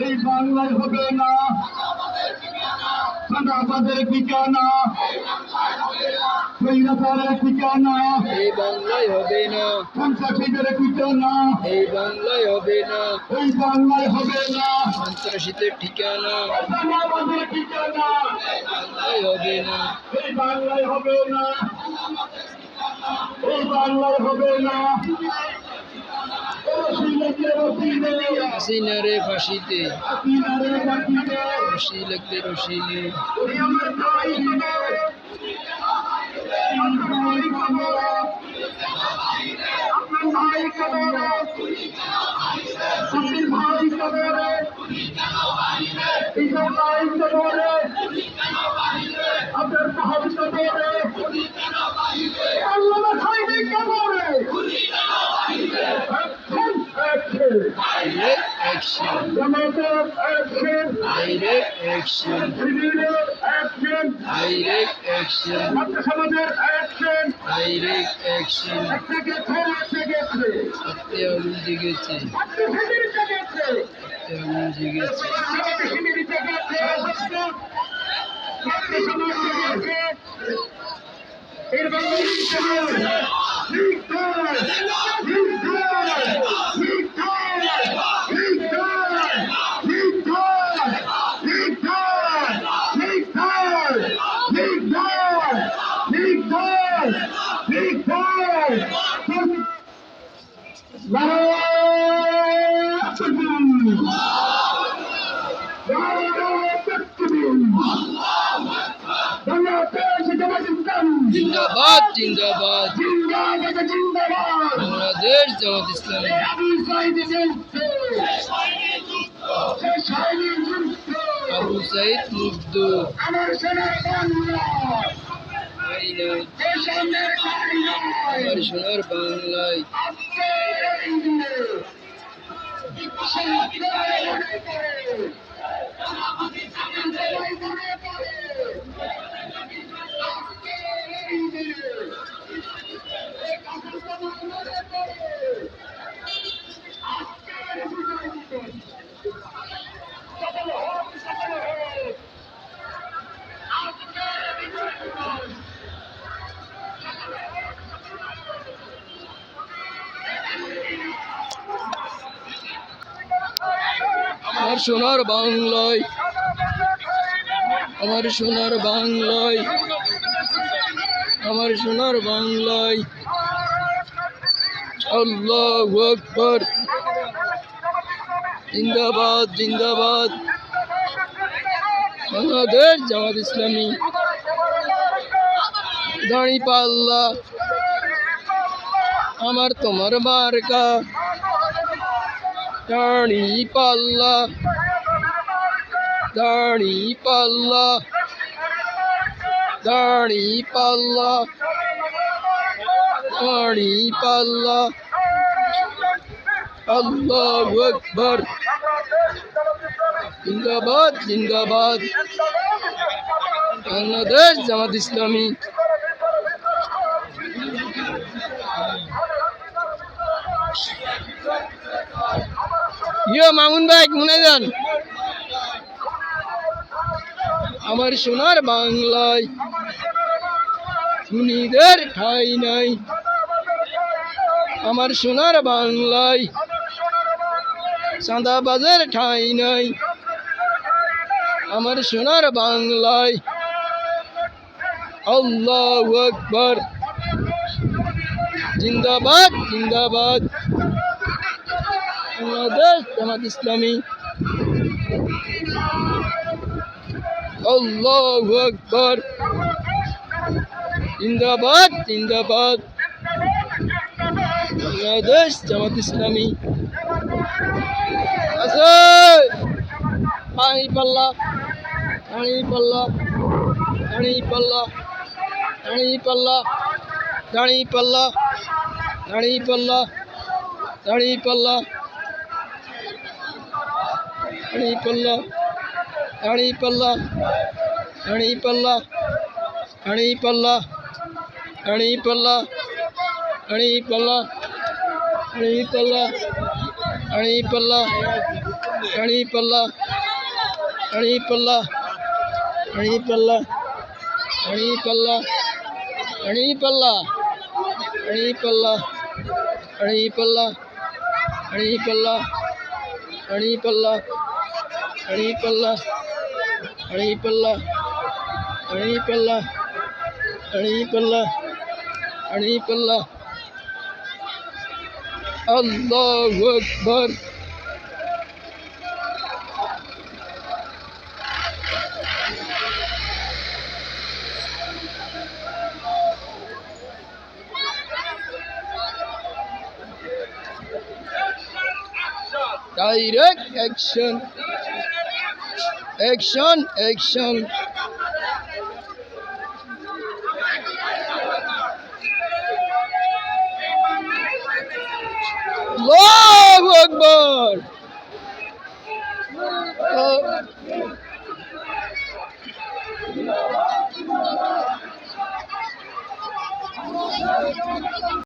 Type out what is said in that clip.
এই বাংলায় হবে না চাঁদাবাজের ঠিকানা, স্বৈরাচারের ঠিকানা, এই বাংলায় হবে না সন্ত্রাসীদের ঠিকানা, এই বাংলায় হবে না এই বাংলায় হবে না সন্ত্রাসীদের ঠিকানা চাঁদাবাজের ঠিকানা, বাংলায় হবে না এই বাংলায় হবে না, এই বাংলায় হবে না। হাসিনারে ফাঁসিতে রশি লাগতে রশিলে direct action, direct action, direct action, direct action, সত্যি আগুন জেগেছে, সত্যি আগুন জেগেছে। জিন্দাবাদ জিন্দাবাদ বাংলাদেশ জামাত ইসলামী। আবু সাইদ মুগ্ধ আমার সোনার বাংলায় আমার সোনার বাংলায়, আমার সোনার বাংলায়, আমার সোনার বাংলায় আল্লাহু আকবার। জিন্দাবাদ জিন্দাবাদ বাংলাদেশ জামাত ইসলামী। দাঁড়িপাল্লা আমার তোমার মার্কা, দাঁড়িপাল্লা দাঁড়িপাল্লা দাঁড়িপাল্লা দাঁড়িপাল্লা আল্লাহু আকবার। জিন্দাবাদ জিন্দাবাদ বাংলাদেশ জামাত ইসলামী। মামুন ভাই মনে যান। আমার সোনার বাংলায় খুনিদের ঠাঁই নাই, আমার সোনার বাংলায় চাঁদাবাজের ঠাঁই নাই, আমার সোনার বাংলায় আল্লাহু আকবার। জিন্দাবাদ জিন্দাবাদ বাংলাদেশ জামাত ইসলামী। আল্লাহু আকবার। জিন্দাবাদ জিন্দাবাদ বাংলাদেশ জামাত ইসলামী। আছে দাঁড়িপাল্লা দাঁড়িপাল্লা দাঁড়িপাল্লা দাঁড়িপাল্লা দাঁড়িপাল্লা দাঁড়িপাল্লা দাঁড়িপাল্লা দাঁড়িপাল্লা দাঁড়িপাল্লা দাঁড়িপাল্লা দাঁড়িপাল্লা দাঁড়িপাল্লা দাঁড়িপাল্লা দাঁড়িপাল্লা Palla, Ani Palla, Ani Palla, Ani Palla, Ani Palla, Ani Palla, Ani Palla, Ani Palla, Ani Palla, Ani Palla, Ani Palla, Ani Palla, Ani Palla, Ani Palla, Ani Palla, Allahu Akbar. Direct action, action, action. Allahu Akbar.